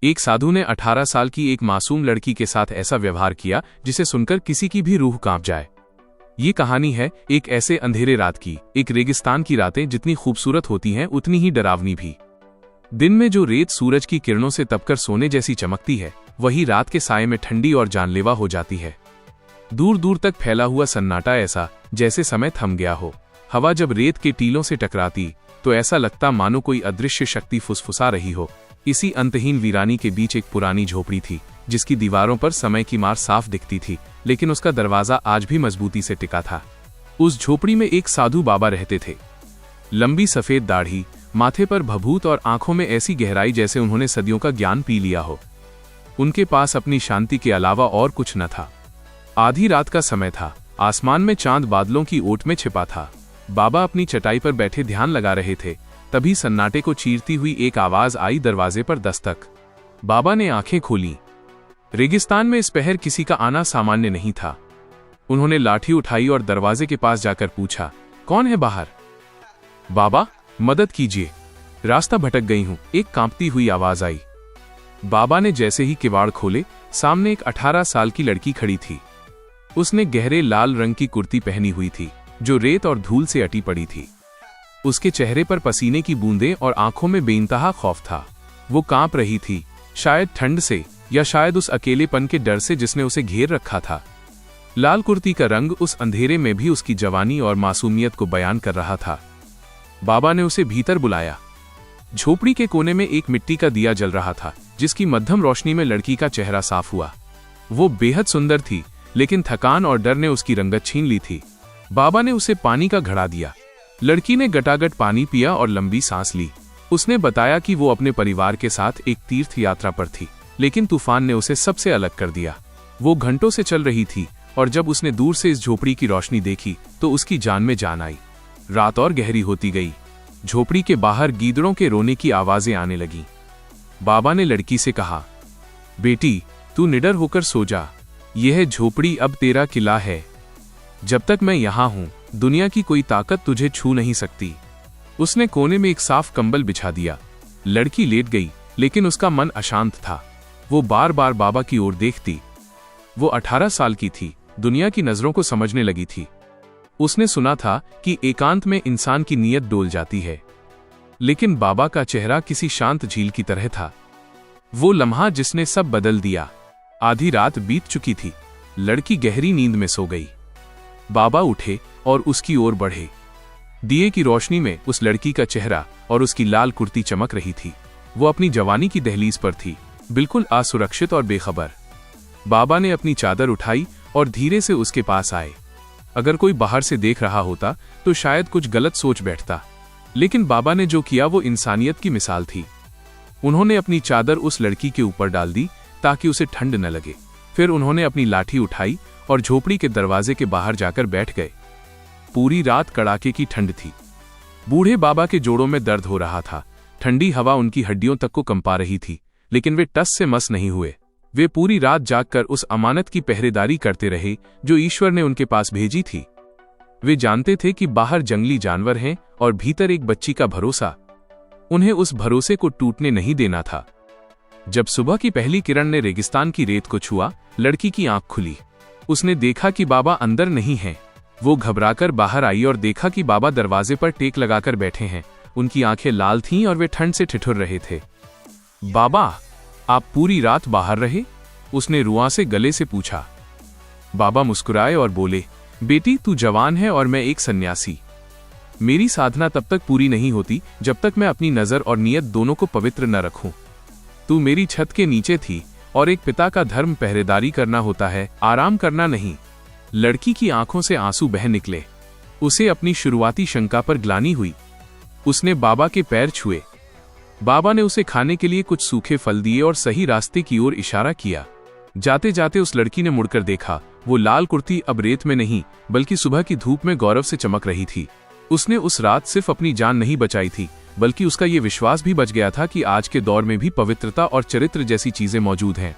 एक साधु ने 18 साल की एक मासूम लड़की के साथ ऐसा व्यवहार किया जिसे सुनकर किसी की भी रूह कांप जाए। ये कहानी है एक ऐसे अंधेरे रात की। एक रेगिस्तान की रातें जितनी खूबसूरत होती हैं उतनी ही डरावनी भी। दिन में जो रेत सूरज की किरणों से तपकर सोने जैसी चमकती है, वही रात के साये में ठंडी और जानलेवा हो जाती है। दूर दूर तक फैला हुआ सन्नाटा, ऐसा जैसे समय थम गया हो। हवा जब रेत के टीलों से टकराती तो ऐसा लगता मानो कोई अदृश्य शक्ति फुसफुसा रही हो। इसी अंतहीन वीरानी के बीच एक पुरानी झोपड़ी थी, जिसकी दीवारों पर समय की मार साफ दिखती थी, लेकिन उसका दरवाजा आज भी मजबूती से टिका था। उस झोपड़ी में एक साधु बाबा रहते थे। लंबी सफेद दाढ़ी, माथे पर भभूत और आंखों में ऐसी गहराई जैसे उन्होंने सदियों का ज्ञान पी लिया हो। उनके पास अपनी शांति के अलावा और कुछ न था। आधी रात का समय था, आसमान में चांद बादलों की ओट में छिपा था। बाबा अपनी चटाई पर बैठे ध्यान लगा रहे थे, तभी सन्नाटे को चीरती हुई एक आवाज आई, दरवाजे पर दस्तक। बाबा ने आंखें खोली। रेगिस्तान में इस पहर किसी का आना सामान्य नहीं था। उन्होंने लाठी उठाई और दरवाजे के पास जाकर पूछा, कौन है बाहर? बाबा, मदद कीजिए, रास्ता भटक गई हूं, एक कांपती हुई आवाज आई। बाबा ने जैसे ही किवाड़ खोले, सामने एक 18 साल की लड़की खड़ी थी। उसने गहरे लाल रंग की कुर्ती पहनी हुई थी, जो रेत और धूल से अटी पड़ी थी। उसके चेहरे पर पसीने की बूंदें और आंखों में बेइंतहा खौफ था। वो कांप रही थी, शायद ठंड से या शायद उस अकेलेपन के डर से जिसने उसे घेर रखा था। लाल कुर्ती का रंग उस अंधेरे में भी उसकी जवानी और मासूमियत को बयान कर रहा था। बाबा ने उसे भीतर बुलाया। झोपड़ी के कोने में एक मिट्टी का दिया जल रहा था, जिसकी मध्यम रोशनी में लड़की का चेहरा साफ हुआ। वो बेहद सुंदर थी, लेकिन थकान और डर ने उसकी रंगत छीन ली थी। बाबा ने उसे पानी का घड़ा दिया। लड़की ने गटागट पानी पिया और लंबी सांस ली। उसने बताया कि वो अपने परिवार के साथ एक तीर्थ यात्रा पर थी, लेकिन तूफान ने उसे सबसे अलग कर दिया। वो घंटों से चल रही थी और जब उसने दूर से इस झोपड़ी की रोशनी देखी तो उसकी जान में जान आई। रात और गहरी होती गई। झोपड़ी के बाहर गीदड़ों के रोने की आवाजें आने लगीं। बाबा ने लड़की से कहा, बेटी, तू निडर होकर सो जा। यह झोपड़ी अब तेरा किला है। जब तक मैं यहां हूं, दुनिया की कोई ताकत तुझे छू नहीं सकती। उसने कोने में एक साफ कंबल बिछा दिया। लड़की लेट गई, लेकिन उसका मन अशांत था। वो बार बार बाबा की ओर देखती। वो 18 साल की थी, दुनिया की नजरों को समझने लगी थी। उसने सुना था कि एकांत में इंसान की नीयत डोल जाती है, लेकिन बाबा का चेहरा किसी शांत झील की तरह था। वो लम्हा जिसने सब बदल दिया। आधी रात बीत चुकी थी। लड़की गहरी नींद में सो गई। बाबा उठे और उसकी ओर बढ़े। दिए की रोशनी में उस लड़की का चेहरा और उसकी लाल कुर्ती चमक रही थी। वो अपनी जवानी की दहलीज पर थी, बिल्कुल असुरक्षित और बेखबर। बाबा ने अपनी चादर उठाई और धीरे से उसके पास आए। अगर कोई बाहर से देख रहा होता तो शायद कुछ गलत सोच बैठता, लेकिन बाबा ने जो किया वो इंसानियत की मिसाल थी। उन्होंने अपनी चादर उस लड़की के ऊपर डाल दी ताकि उसे ठंड न लगे। फिर उन्होंने अपनी लाठी उठाई और झोपड़ी के दरवाजे के बाहर जाकर बैठ गए। पूरी रात कड़ाके की ठंड थी। बूढ़े बाबा के जोड़ों में दर्द हो रहा था। ठंडी हवा उनकी हड्डियों तक को कंपा रही थी, लेकिन वे टस से मस नहीं हुए। वे पूरी रात जागकर उस अमानत की पहरेदारी करते रहे जो ईश्वर ने उनके पास भेजी थी। वे जानते थे कि बाहर जंगली जानवर हैं और भीतर एक बच्ची का भरोसा। उन्हें उस भरोसे को टूटने नहीं देना था। जब सुबह की पहली किरण ने रेगिस्तान की रेत को छुआ, लड़की की आंख खुली। उसने देखा कि बाबा अंदर नहीं हैं। वो घबराकर बाहर आई और देखा कि बाबा दरवाजे पर टेक लगाकर बैठे हैं। उनकी आंखें लाल थीं और वे ठंड से ठिठुर रहे थे। बाबा, आप पूरी रात बाहर रहे? उसने रुआं से गले से पूछा। बाबा मुस्कुराए और बोले, बेटी, तू जवान है और मैं एक सन्यासी। मेरी साधना तब तक पूरी नहीं होती जब तक मैं अपनी नजर और नियत दोनों को पवित्र न रखूं। तू मेरी छत के नीचे थी और एक पिता का धर्म पहरेदारी करना होता है, आराम करना नहीं। लड़की की आंखों से आंसू बह निकले। उसे अपनी शुरुआती शंका पर ग्लानि हुई। उसने बाबा के पैर छुए। बाबा ने उसे खाने के लिए कुछ सूखे फल दिए और सही रास्ते की ओर इशारा किया। जाते जाते उस लड़की ने मुड़कर देखा। वो लाल कुर्ती अब रेत में नहीं, बल्कि सुबह की धूप में गौरव से चमक रही थी। उसने उस रात सिर्फ अपनी जान नहीं बचाई थी, बल्कि उसका ये विश्वास भी बच गया था कि आज के दौर में भी पवित्रता और चरित्र जैसी चीजें मौजूद हैं।